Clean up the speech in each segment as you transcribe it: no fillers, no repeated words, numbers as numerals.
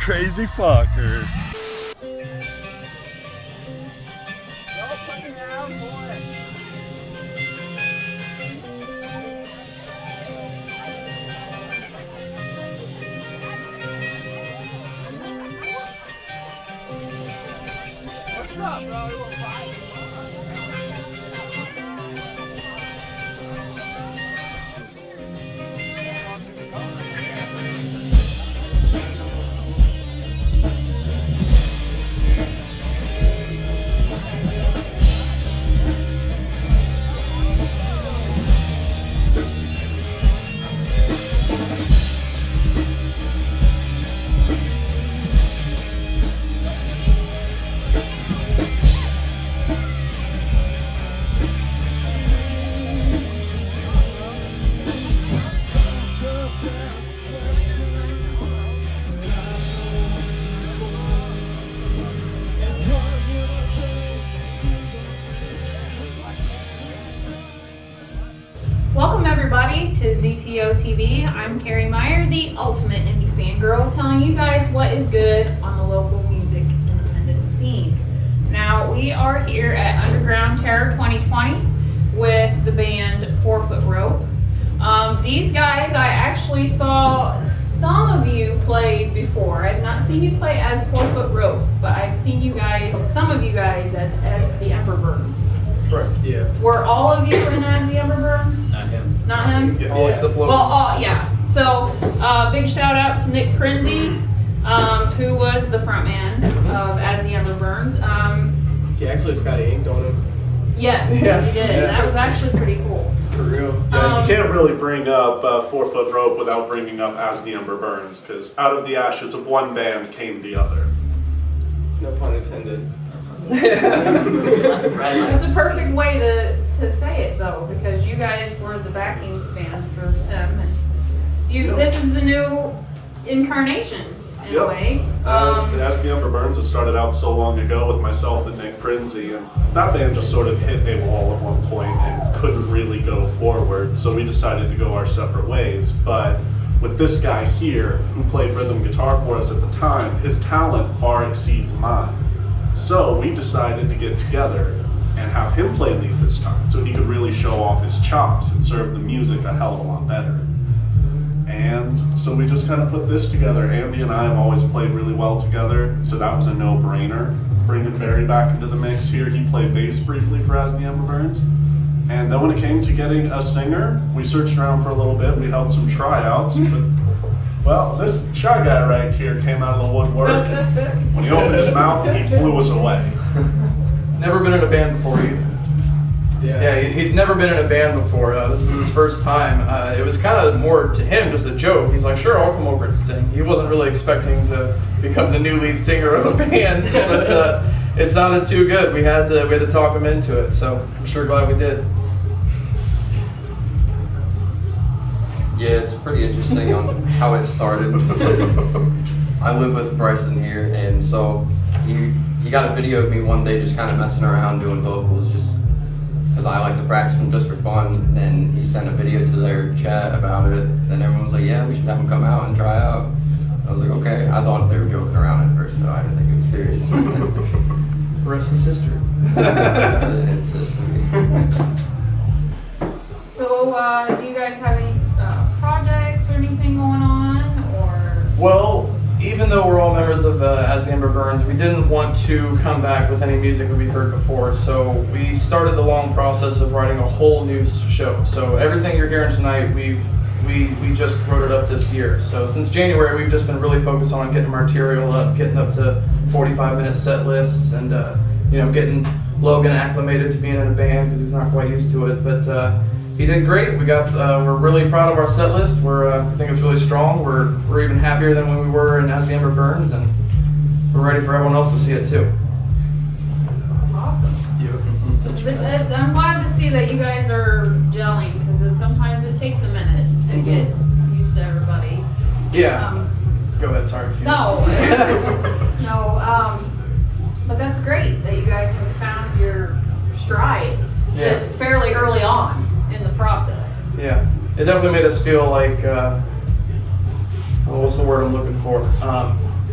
crazy fucker. What's up, bro? You want to fight? Welcome everybody to ZTO TV. I'm Carrie Meyer, the ultimate indie fangirl, telling you guys what is good on the local music independent scene. Now we are here at Underground Terror 2020 with the band 4 Foot Rope. These guys, I actually saw some of you play before. I've not seen you play as 4 Foot Rope, but I've seen you guys, some of you guys, as the Ember Burns. Correct. Yeah. Were all of you in as the Ember Burns? Not him. Not him? Yeah. All except one. Well, yeah. So, big shout out to Nick Prinzy, who was the front man of As the Ember Burns. He actually just got inked on him. Yes, Yeah. he did. Yeah. That was actually pretty cool. For real. Yeah, you can't really bring up 4 Foot Rope without bringing up As the Ember Burns, because out of the ashes of one band came the other. No pun intended. It's a perfect way to say it, though, because you guys were the backing band for him. And this is a new incarnation, in a way. As the Ember Burns, it started out so long ago with myself and Nick Prinzy, and that band just sort of hit a wall at one point and couldn't really go forward, so we decided to go our separate ways. But with this guy here, who played rhythm guitar for us at the time, his talent far exceeds mine. So we decided to get together and have him play lead this time, so he could really show off his chops and serve the music a hell of a lot better. And so we just kind of put this together. Andy and I have always played really well together, so that was a no-brainer. Bringing Barry back into the mix here, he played bass briefly for As the Ember Burns. And then when it came to getting a singer, we searched around for a little bit. We held some tryouts, but well, this shy guy right here came out of the woodwork. When he opened his mouth, he blew us away. Never been in a band before either. Yeah, he'd never been in a band before. This is his first time. It was kind of more to him just a joke. He's like, sure, I'll come over and sing. He wasn't really expecting to become the new lead singer of a band, but it sounded too good. We had to talk him into it, so I'm sure glad we did. Yeah, it's pretty interesting on how it started because I live with Bryson here, and so he got a video of me one day just kind of messing around doing vocals just because I like to practice them just for fun. And he sent a video to their chat about it, and everyone was like, yeah, we should have him come out and try out. I was like, okay. I thought they were joking around at first, though. I didn't think it was serious. The rest is history. It's history. So, do you guys have any projects or anything going on, or? Well, even though we're all members of As the Ember Burns, we didn't want to come back with any music that we'd heard before, so we started the long process of writing a whole new show. So everything you're hearing tonight, we just wrote it up this year. So since January, we've just been really focused on getting material up, getting up to 45-minute set lists, and getting Logan acclimated to being in a band because he's not quite used to it. But he did great. We're really proud of our set list. I think it's really strong. We're even happier than when we were in As the Ember Burns, and we're ready for everyone else to see it too. Awesome. I'm glad to see that you guys are gelling, because sometimes it takes a minute to get used to everybody. Yeah. Go ahead. Sorry. No. But that's great that you guys have found your stride fairly early on in the process. Yeah, it definitely made us feel like, what's the word I'm looking for?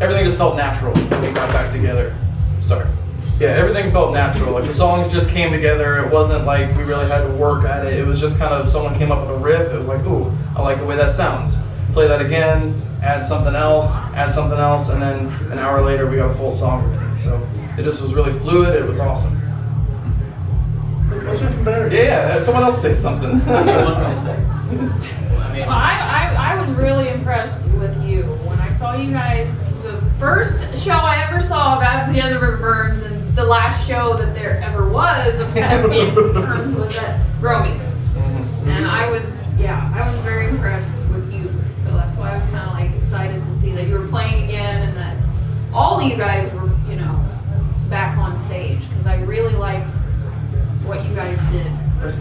everything just felt natural when we got back together. Sorry. Yeah, everything felt natural. Like the songs just came together. It wasn't like we really had to work at it. It was just kind of someone came up with a riff. It was like, ooh, I like the way that sounds. Play that again, add something else, and then an hour later we got a full song ready. So it just was really fluid. It was awesome. Yeah, someone else say something. What can I say? I mean, Well, I was really impressed with you when I saw you guys. The first show I ever saw of As the Other River Burns, and the last show that there ever was of As the Other Burns was at Romy's. And I was very impressed with you. So that's why I was kind of like excited to see that you were playing again and that all of you guys were, back on stage, because I really liked what you guys did. I'm just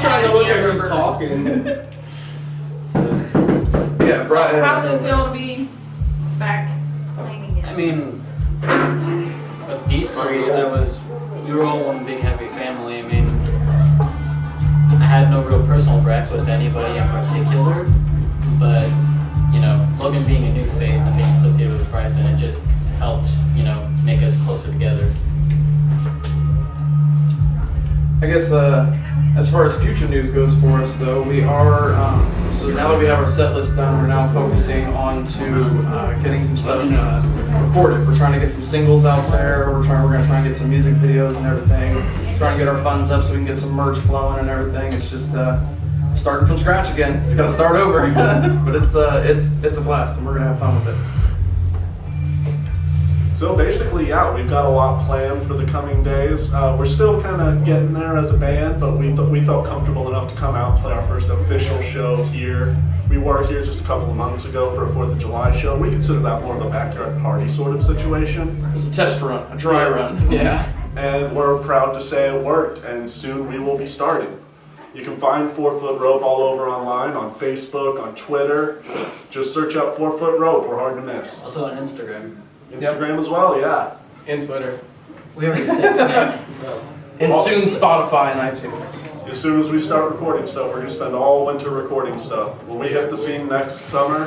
trying to look at who's talking. Yeah, Brian. How does it feel to be back playing again? I mean, with these three, we were all one big happy family. I mean, I had no real personal gripes with anybody in particular, but Logan being a new face and being associated with Bryson, it just helped, make us closer together. I guess as far as future news goes for us, though, we are so now that we have our set list done, we're now focusing on to getting some stuff recorded. We're trying to get some singles out there. We're gonna try and get some music videos and everything. Trying to get our funds up so we can get some merch flowing and everything. It's just starting from scratch again. It's gotta start over, but it's a blast and we're gonna have fun with it. So basically, yeah, we've got a lot planned for the coming days. We're still kind of getting there as a band, but we felt comfortable enough to come out and play our first official show here. We were here just a couple of months ago for a 4th of July show. We consider that more of a backyard party sort of situation. It was a test run, a dry run. Yeah. And we're proud to say it worked, and soon we will be starting. You can find 4 Foot Rope all over online, on Facebook, on Twitter. Just search up 4 Foot Rope, we're hard to miss. Also on Instagram. Instagram as well, yeah. And Twitter. We already said that. And soon Spotify and iTunes. As soon as we start recording stuff, we're going to spend all winter recording stuff. When we hit the scene next summer,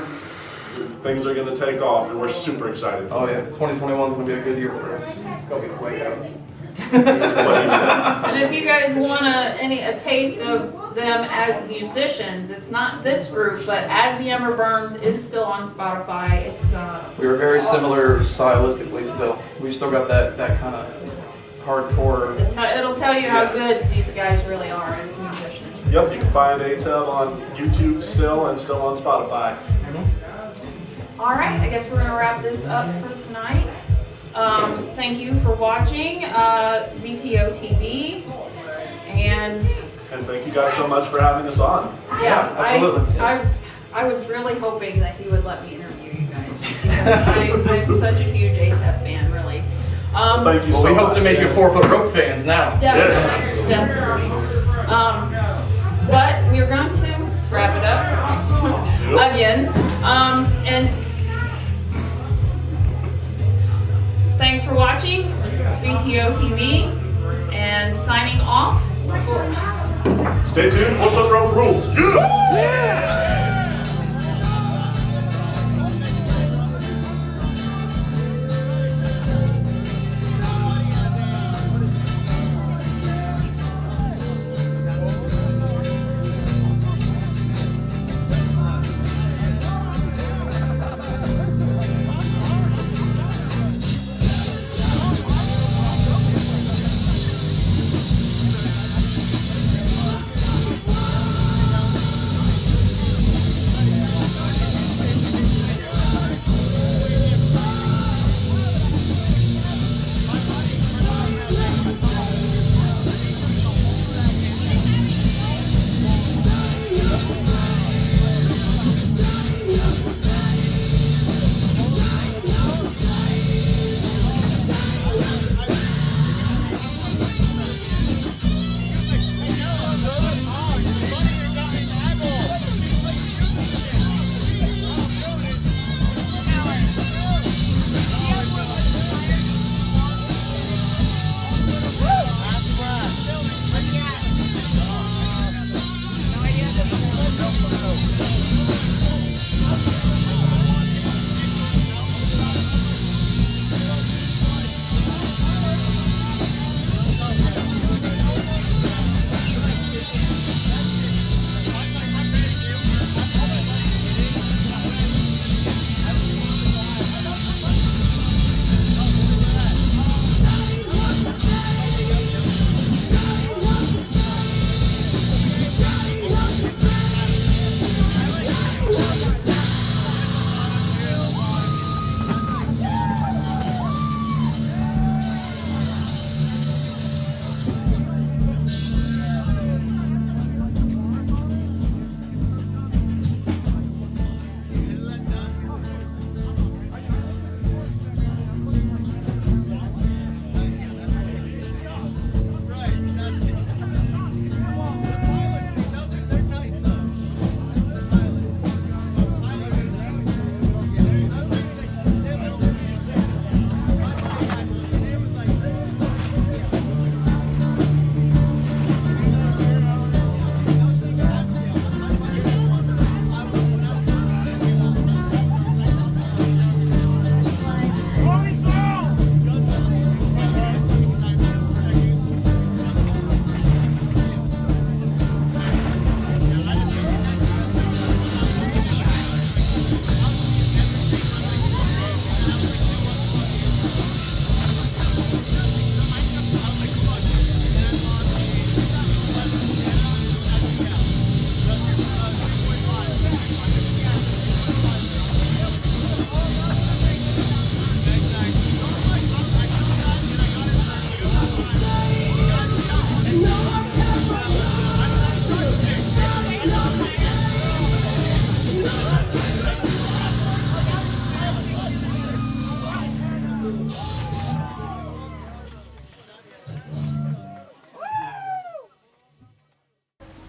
things are going to take off, and we're super excited for Oh it. yeah, 2021 is gonna be a good year for us. It's gonna be quick out. What he said. And if you guys want a taste of them as musicians, it's not this group, but As the Ember Burns is still on Spotify. It's We were very similar stylistically still. We still got that kind of hardcore. it'll tell you how good these guys really are as musicians. Yep, you can find ATUB on YouTube still and still on Spotify. All right, I guess we're gonna wrap this up for tonight. Thank you for watching ZTO TV, and And thank you guys so much for having us on. Yeah, absolutely. I was really hoping that he would let me interview you guys, because I'm such a huge ATEP fan, really. Thank you Well, so we much. hope to make you 4 Foot Rope fans now. Definitely, definitely. But we're going to wrap it up again. And thanks for watching ZTO TV, and signing off. Stay tuned, 4 Foot Rope rules. Yeah!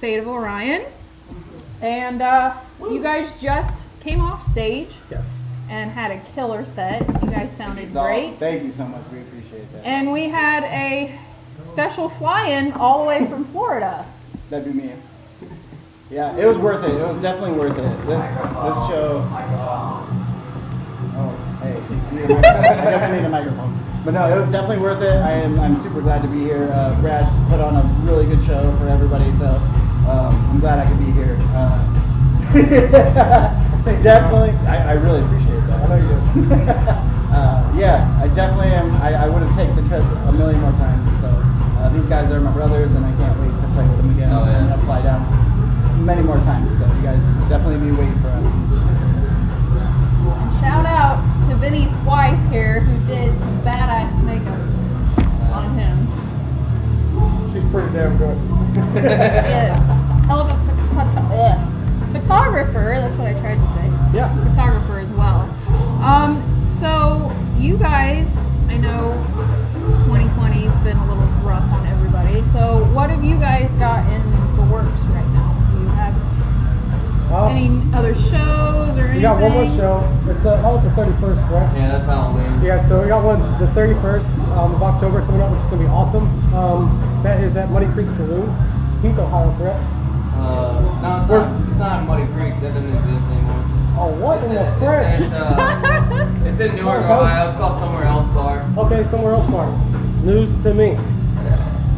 Fate of Orion. And you guys just came off stage Yes. and had a killer set. You guys sounded great. Thank you so much. We appreciate that. And we had a special fly-in all the way from Florida. That'd be me. Yeah, it was worth it. It was definitely worth it. This show. Oh, hey. I guess I need a microphone. But no, it was definitely worth it. I'm super glad to be here. Brad put on a really good show for everybody, so I'm glad I could be here. Definitely, I really appreciate that. I know you do. Yeah, I definitely am. I would have taken the trip a million more times. So these guys are my brothers, and I can't wait to play with them again and fly down many more times. So you guys definitely be waiting for us. And shout out to Vinny's wife here who did some badass makeup on him. She's pretty damn good. She is. Hell of a photographer, that's what I tried to say. Yeah. Photographer as well. So you guys, I know 2020 has been a little rough on everybody. So what have you guys got in the works right now? Do you have any other shows or anything? We got one more show. It's that was the 31st, right? Yeah, that's Halloween. Yeah, so we got one the 31st of October coming up, which is gonna be awesome. That is at Muddy Creek Saloon, Pink, Ohio, correct? No, it's not Muddy Creek. That doesn't exist anymore. Oh, what in the French? It's in Newark, Ohio. It's called Somewhere Else Bar. Okay, somewhere else, Mark. News to me.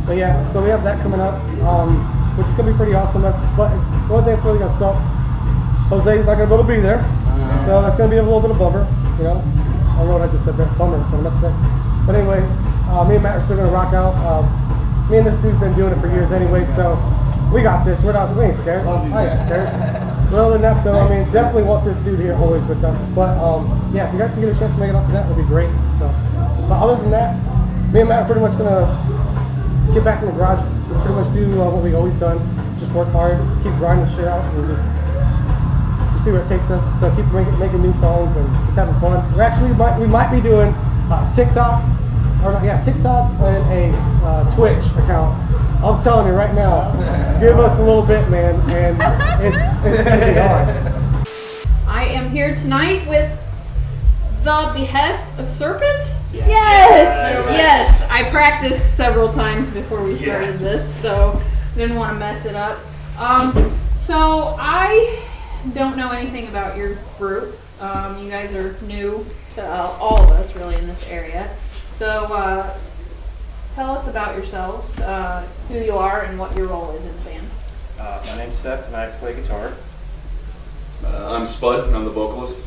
But yeah, so we have that coming up, which is gonna be pretty awesome. But one thing that's really gonna suck, Jose's not gonna be able to be there, so it's gonna be a little bit of bummer. You know, I don't know what I just said there. Bummer. What I meant to say. But anyway, me and Matt are still gonna rock out. Me and this dude's been doing it for years anyway, so we got this. We ain't scared. I ain't scared. But other than that, though, I mean, definitely want this dude here always with us. But yeah, if you guys can get a chance to make it up to that, that'd be great. So, but other than that, me and Matt are pretty much gonna get back in the garage. Pretty much do what we've always done. Just work hard, just keep grinding shit out, and just see where it takes us. So keep making new songs and just having fun. We might be doing TikTok and a Twitch account. I'm telling you right now, give us a little bit, man, and it's gonna be hard. I am here tonight with the Behest of Serpents. Yes. I practiced several times before we started this, so didn't want to mess it up. So I don't know anything about your group. You guys are new to all of us really in this area. So tell us about yourselves, who you are, and what your role is in the band. My name's Seth, and I play guitar. I'm Spud, and I'm the vocalist.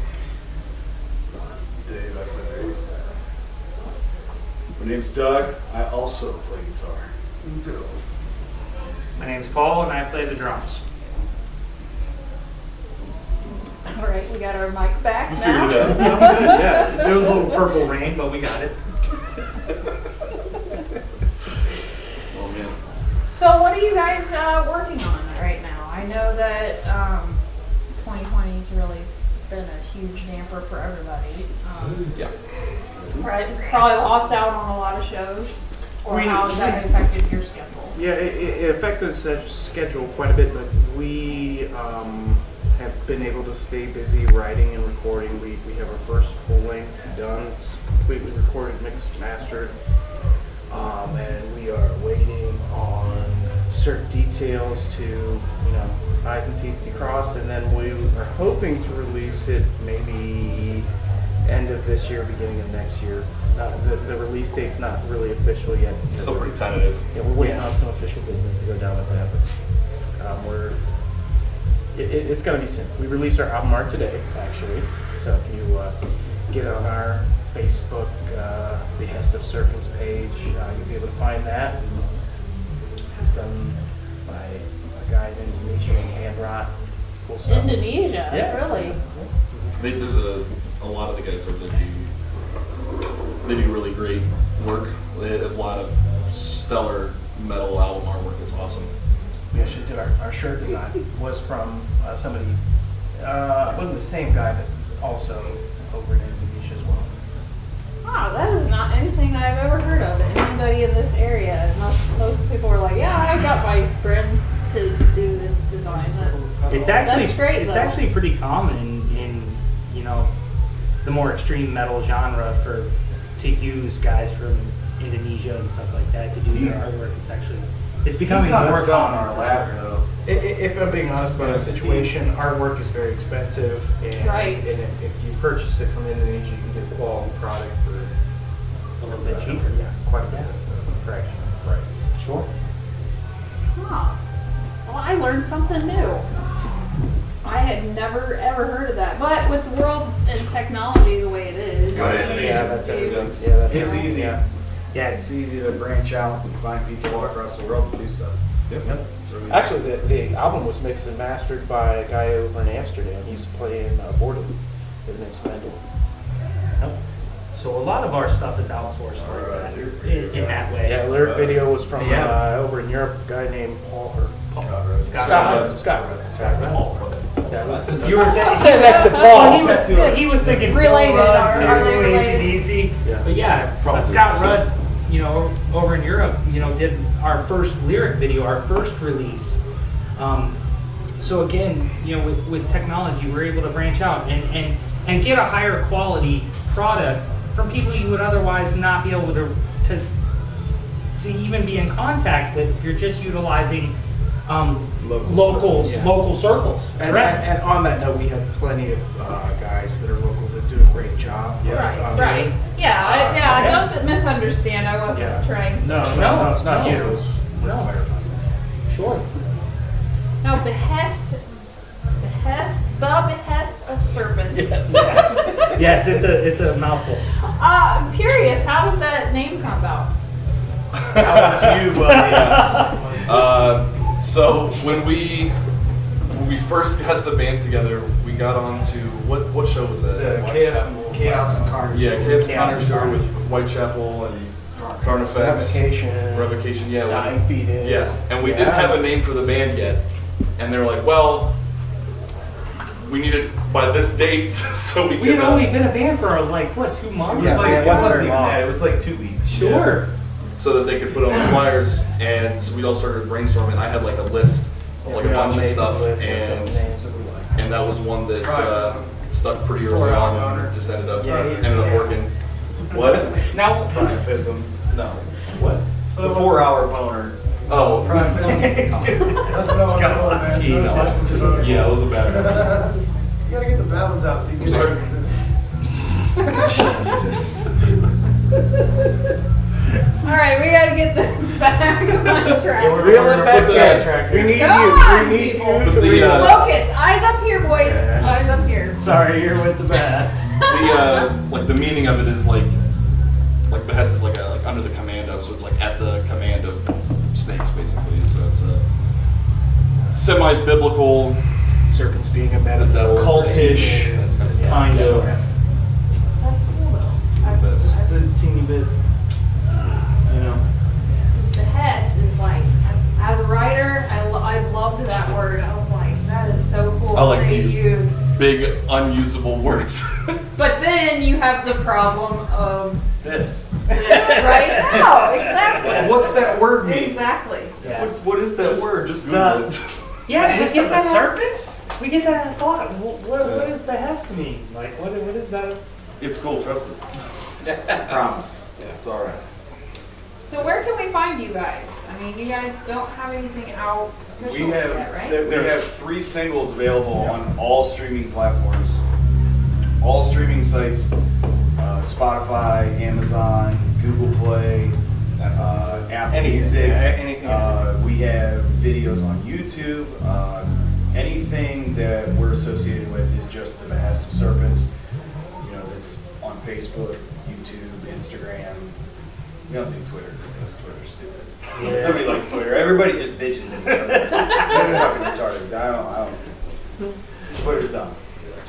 Dave, I play bass. My name's Doug. I also play guitar. Phil. My name's Paul, and I play the drums. All right, we got our mic back We now. figured it out. Yeah, it was a little purple rain, but we got it. Oh man. So what are you guys working on right now? I know that 2020 has really been a huge damper for everybody. Yeah. Right, probably lost out on a lot of shows. Or how has that affected your schedule? Yeah, it affected the schedule quite a bit, but we have been able to stay busy writing and recording. We have our first full length done. It's completely recorded, mixed, mastered. And we are waiting on certain details to, I's and T's to be crossed, and then we are hoping to release it maybe end of this year, beginning of next year. The release date's not really official yet. It's still pretty tentative. Yeah, we're waiting on some official business to go down with that, but it's going to be soon. We released our album art today, actually. So if you get on our Facebook Behest of Serpents page, you'll be able to find that. It's done by a guy in Indonesia named Hand Rot. Cool stuff. Indonesia, Yeah. Really? There's a lot of the guys over there they do really great work. They have a lot of stellar metal album artwork. It's awesome. We actually did our shirt design was from somebody, it wasn't the same guy, but also over in Indonesia as well. Wow, that is not anything I've ever heard of. Anybody in this area. Most people are like, yeah, I got my friend to do this design. It's actually That's great, it's though. actually pretty common in you know the more extreme metal genre to use guys from Indonesia and stuff like that to do their artwork. It's becoming more common. on our lap, though. If I'm being honest about the situation, our work is very expensive, and, Right. and if you purchased it from Indonesia, you can get a quality product for A little bit cheaper. Yeah, quite a bit of a fraction of the price. Sure. Huh. Well, I learned something new. I had never ever heard of that. But with the world and technology the way it is, Go ahead. I mean, Yeah, that's you- evidence. Yeah, that's It's easy. Yeah. Yeah, it's easy to branch out and find people all across the world to do stuff. Actually, the album was mixed and mastered by a guy over in Amsterdam. He used to play in Borden. His name's Mendel. So a lot of our stuff is outsourced like that in that way. Yeah, lyric video was from Yeah. over in Europe, a guy named Paul or Scott. Yeah, listen, You were Stand next to Paul. Well, he was thinking Related, Phil Rudd are they to related? AC/DC. Yeah. But yeah, Scott Rudd, you know, over in Europe, you know, did our first lyric video, our first release. So again, you know, with technology, we're able to branch out and get a higher quality product from people you would otherwise not be able to even be in contact with if you're just utilizing local circles. And on that note, we have plenty of guys that are local that do a great job. Right, right. Yeah, don't misunderstand. I wasn't trying. No, it's not you. No. Sure. Now, Behest, the Behest of Serpents. Yes, it's a mouthful. I'm curious, how does that name come about? How was you, buddy? So when we first got the band together, we got on to what show was It's that? Chaos and Carnage. Yeah, Chaos and Carnage tour with Whitechapel and Carnifex. Revocation. Yeah, it was, Dying Fetus. yes. And we didn't have a name for the band yet, and they were like, "Well, we need it by this date, so we We had can." only been a band for like what, 2 months? It wasn't even that. It was like 2 weeks. Sure. So that they could put on the flyers, and so we all started brainstorming. I had like a list of like a bunch of stuff, and that was one that stuck pretty early on and just ended up working. What? Now, Priapism. No. What? The 4-hour boner. Oh. That's what I want to know, man. Jeez. Yeah, it was a bad one. You gotta get the bad ones out so you I'm sorry. All right, we gotta get this back on track. Reel it back. We need Come you. on, We need people. you to The, reel it. Focus, eyes up here, boys. Eyes up here. sorry, you're with the best. Like the meaning of it is like Behest is like under the command of, so it's like at the command of snakes basically. So it's a semi-biblical. Serpents being a The metaphor. devil, Cultish. Satan. Kind of. That's cool though. Just a teeny bit. You know. Behest is like, as a writer, I loved that word. I was like, that is so cool. I like to They use big unusable words. But then you have the problem of This. this, right? No, exactly. What's that word mean? Exactly. What is that word? Just Google it. Yeah, Behest of the Serpents? We get that asked a lot. What does Behest mean? Like, what is that? It's cool. Trust us. Promise. Yeah, it's all right. So where can we find you guys? I mean, you guys don't have anything out officially We have yet, right? we have 3 singles available on all streaming platforms, all streaming sites: Spotify, Amazon, Google Play, Apple Music. anything. We have videos on YouTube. Anything that we're associated with is just the Behest of Serpents. You know, that's on Facebook, YouTube, Instagram. We don't do Twitter because Twitter's stupid. Nobody likes Twitter. Everybody just bitches at each other. That's fucking retarded. I don't. Twitter's dumb.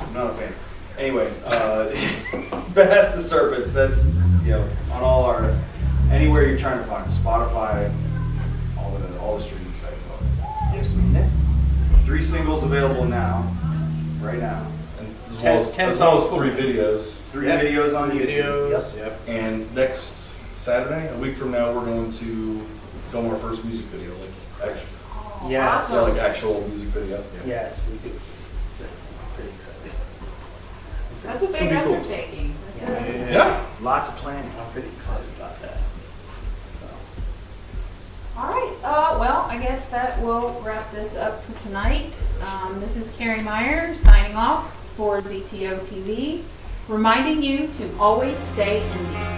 I'm not a fan. Anyway, Behest of Serpents. That's, you know, on all our, anywhere you're trying to find us. Spotify, all the streaming sites. All that stuff. 3 singles available now, right now. And as well as 3 videos. 3 videos on YouTube. Yep. And next Saturday, a week from now, we're going to film our first music video. Like, actually, Yes. Yeah, like actual music video. Yes, we do. Pretty excited. That's a big Pretty cool. undertaking. Yeah. Lots of planning. I'm pretty excited about that. All right. Well, I guess that will wrap this up for tonight. This is Carrie Meyer signing off for ZTO TV, reminding you to always stay indie.